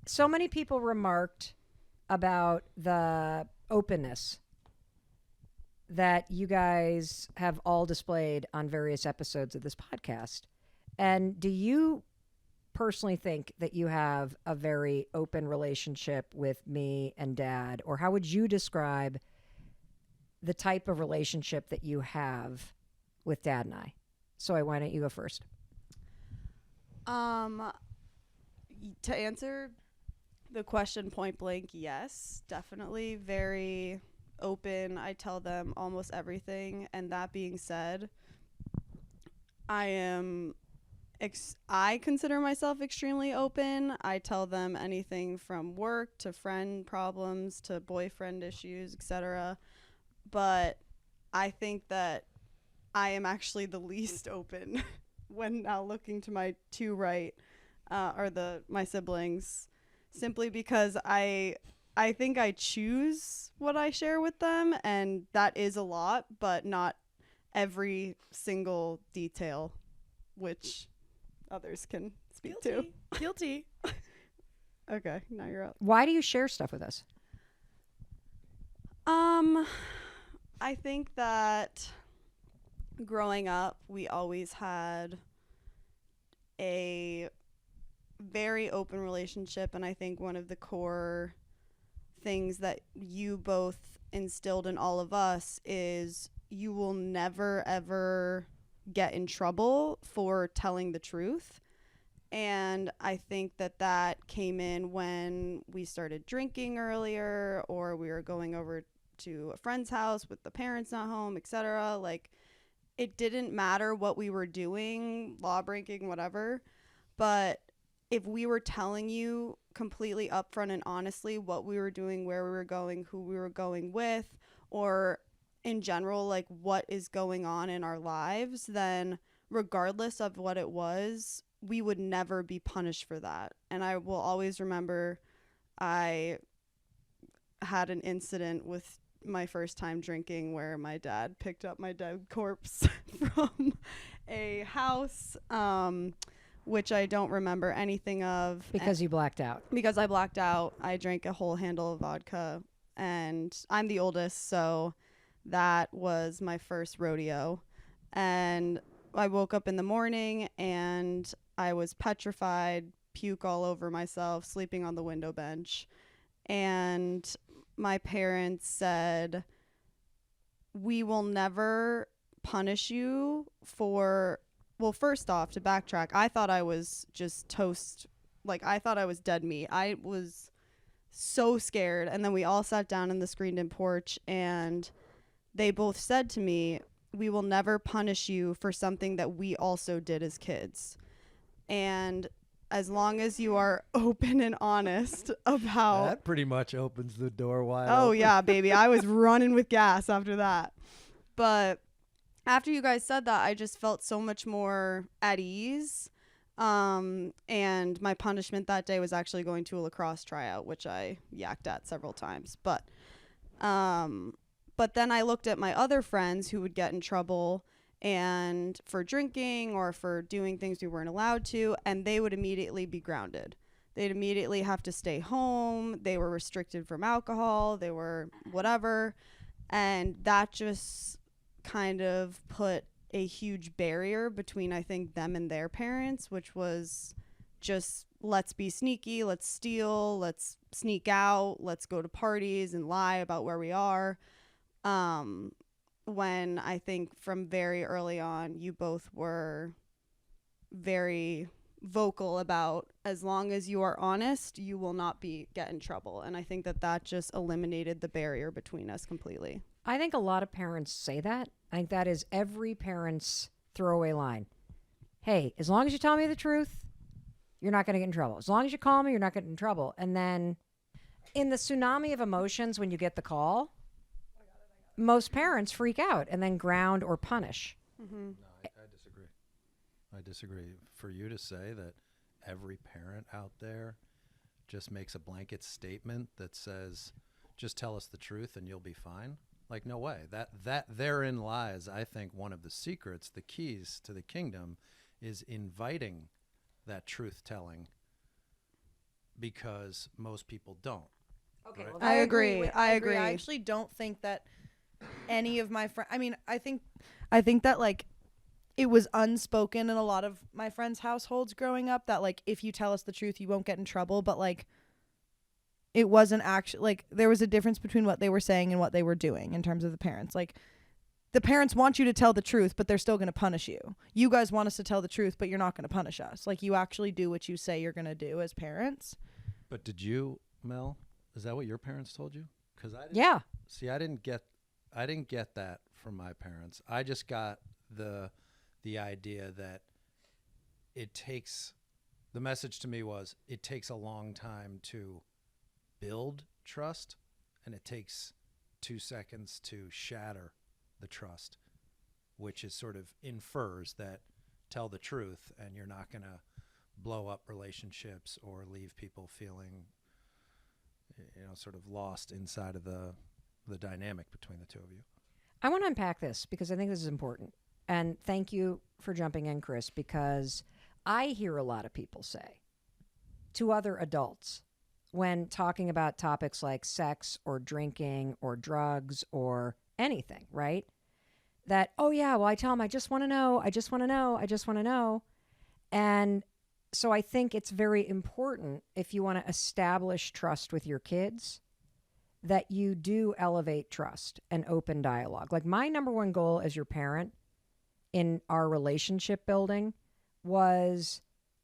So many people remarked about the openness that you guys have all displayed on various episodes of this podcast. And do you personally think that you have a very open relationship with me and Dad? Or how would you describe the type of relationship that you have with Dad and I? So why don't you go first? To answer the question point blank, yes, definitely very open. I tell them almost everything. And that being said, I am I consider myself extremely open. I tell them anything from work to friend problems to boyfriend issues, etc. But I think that I am actually the least open when now looking to my two right, or my siblings, simply because I think I choose what I share with them, and that is a lot, but not every single detail, which others can speak to. Guilty. Okay, now you're up. Why do you share stuff with us? I think that growing up, we always had a very open relationship, and I think one of the core things that you both instilled in all of us is you will never ever get in trouble for telling the truth. And I think that that came in when we started drinking earlier, or we were going over to a friend's house with the parents not home, etc. Like, it didn't matter what we were doing, law breaking, whatever. But if we were telling you completely upfront and honestly what we were doing, where we were going, who we were going with, or in general, like what is going on in our lives, then regardless of what it was, we would never be punished for that. And I will always remember I had an incident with my first time drinking where my dad picked up my dead corpse from a house, which I don't remember anything of. Because you blacked out. Because I blacked out. I drank a whole handle of vodka, and I'm the oldest, so that was my first rodeo. And I woke up in the morning and I was petrified, puke all over myself, sleeping on the window bench. And my parents said, we will never punish you for, well, first off, to backtrack, I thought I was just toast. Like, I thought I was dead meat. I was so scared. And then we all sat down in the screened-in porch, and they both said to me, we will never punish you for something that we also did as kids. And as long as you are open and honest about... That pretty much opens the door wide Oh, open. yeah, baby. I was running with gas after that. But after you guys said that, I just felt so much more at ease. And my punishment that day was actually going to a lacrosse tryout, which I yacked at several times. But then I looked at my other friends who would get in trouble and for drinking or for doing things we weren't allowed to, and they would immediately be grounded. They'd immediately have to stay home. They were restricted from alcohol. They were whatever. And that just kind of put a huge barrier between, I think, them and their parents, which was just, let's be sneaky, let's steal, let's sneak out, let's go to parties and lie about where we are. When I think from very early on, you both were very vocal about, as long as you are honest, you will not get in trouble. And I think that just eliminated the barrier between us completely. I think a lot of parents say that. I think that is every parent's throwaway line. Hey, as long as you tell me the truth, you're not going to get in trouble. As long as you call me, you're not getting in trouble. And then in the tsunami of emotions, when you get the call, most parents freak out and then ground or punish. Mm-hmm. No, I disagree. I disagree. For you to say that every parent out there just makes a blanket statement that says, just tell us the truth and you'll be fine. Like, no way. That therein lies, I think, one of the secrets, the keys to the kingdom is inviting that truth telling because most people don't. Okay, Right. well, I agree. I agree. I actually don't think that any of my friends, I mean, I think that like it was unspoken in a lot of my friends' households growing up that like if you tell us the truth you won't get in trouble, but like it wasn't actually like there was a difference between what they were saying and what they were doing in terms of the parents. Like the parents want you to tell the truth, but they're still going to punish you. You guys want us to tell the truth, but you're not going to punish us. Like you actually do what you say you're going to do as parents. But did you, Mel? Is that what your parents told you? Because I didn't. Yeah. See, I didn't get that from my parents. I just got the idea that it takes. The message to me was it takes a long time to build trust, and it takes 2 seconds to shatter the trust, which is sort of infers that tell the truth and you're not going to blow up relationships or leave people feeling, sort of lost inside of the dynamic between the two of you. I want to unpack this because I think this is important. And thank you for jumping in, Chris, because I hear a lot of people say to other adults when talking about topics like sex or drinking or drugs or anything, right? That, oh yeah, well, I tell them, I just want to know, I just want to know, I just want to know. And so I think it's very important if you want to establish trust with your kids that you do elevate trust and open dialogue. Like my number one goal as your parent in our relationship building was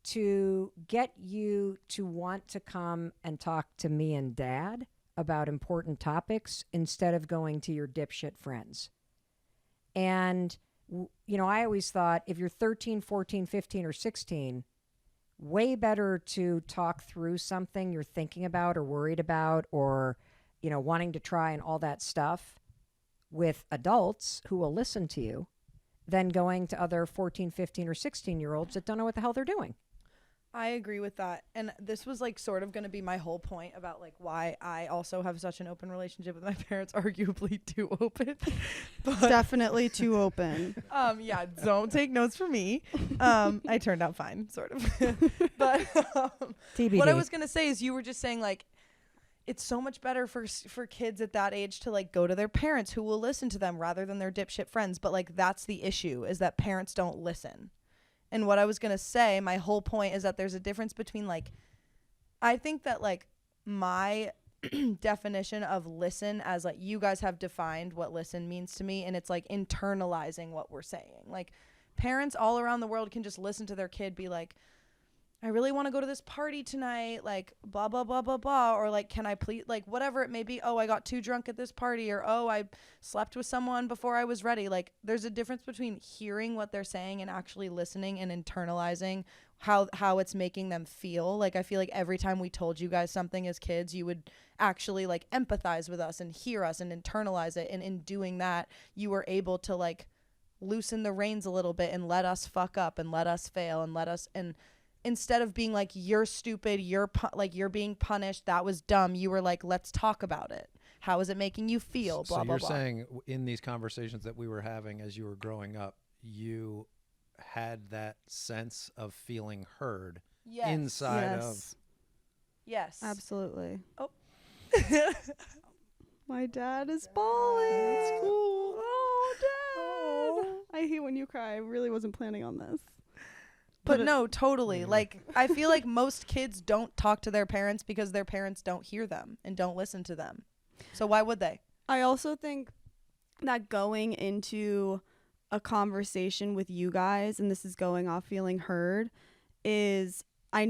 to get you to want to come and talk to me and Dad about important topics instead of going to your dipshit friends. And, I always thought if you're 13, 14, 15, or 16, way better to talk through something you're thinking about or worried about or, wanting to try and all that stuff with adults who will listen to you than going to other 14, 15, or 16-year-olds that don't know what the hell they're doing. I agree with that. And this was like sort of going to be my whole point about like why I also have such an open relationship with my parents, arguably too open. But, Definitely too open. yeah, don't take notes from me. I turned out fine, sort of. But TBD. what I was going to say is you were just saying like it's so much better for kids at that age to like go to their parents who will listen to them rather than their dipshit friends. But like that's the issue is that parents don't listen. And what I was going to say, my whole point is that there's a difference between like, I think that like my definition of listen as like you guys have defined what listen means to me. And it's like internalizing what we're saying. Like parents all around the world can just listen to their kid be like, I really want to go to this party tonight, like blah, blah, blah, blah, blah. Or like, can I please, like whatever it may be. Oh, I got too drunk at this party. Or, oh, I slept with someone before I was ready. Like there's a difference between hearing what they're saying and actually listening and internalizing how it's making them feel. Like I feel like every time we told you guys something as kids, you would actually like empathize with us and hear us and internalize it. And in doing that, you were able to like loosen the reins a little bit and let us fuck up and let us fail and let us, and instead of being like, you're stupid, you're being punished, that was dumb, you were like, let's talk about it. How is it making you feel? Blah, blah, blah. So you're saying in these conversations that we were having as you were growing up, you had that sense of feeling heard inside of... Yes. Absolutely. Oh. My dad is bawling. That's cool. Oh, Dad. I hate when you cry. I really wasn't planning on this. But no, totally. Like, I feel like most kids don't talk to their parents because their parents don't hear them and don't listen to them. So why would they? I also think that going into a conversation with you guys, and this is going off feeling heard, is I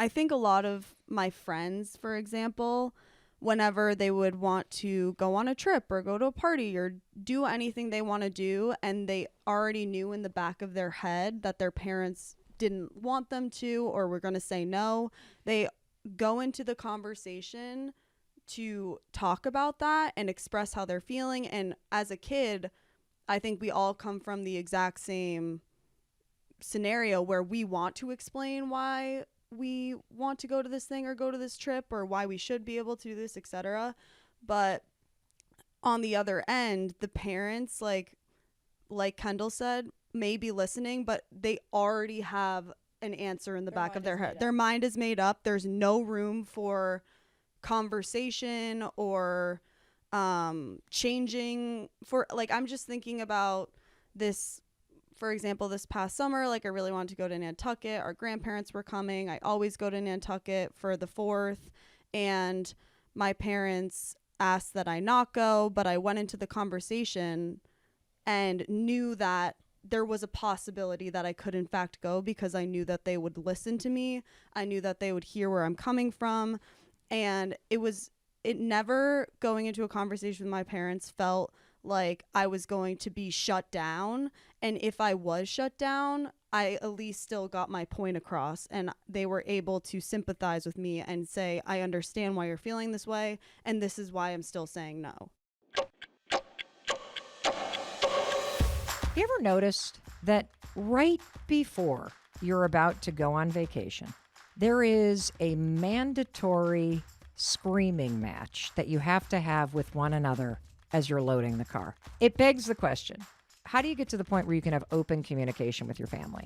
think a lot of my friends, for example, whenever they would want to go on a trip or go to a party or do anything they want to do, and they already knew in the back of their head that their parents didn't want them to or were going to say no, they go into the conversation to talk about that and express how they're feeling. And as a kid, I think we all come from the exact same scenario where we want to explain why we want to go to this thing or go to this trip or why we should be able to do this, etc. But on the other end, the parents, like Kendall said, may be listening, but they already have an answer in the Their back of mind their is head. made Their up. mind is made up. There's no room for conversation or changing for, like, I'm just thinking about this. For example, this past summer, like, I really wanted to go to Nantucket. Our grandparents were coming. I always go to Nantucket for the 4th. And my parents asked that I not go, but I went into the conversation and knew that there was a possibility that I could in fact go, because I knew that they would listen to me. I knew that they would hear where I'm coming from. And it never, going into a conversation with my parents, felt like I was going to be shut down. And if I was shut down, I at least still got my point across, and they were able to sympathize with me and say, I understand why you're feeling this way, and this is why I'm still saying no. You ever noticed that right before you're about to go on vacation, there is a mandatory screaming match that you have to have with one another as you're loading the car? It begs the question, how do you get to the point where you can have open communication with your family?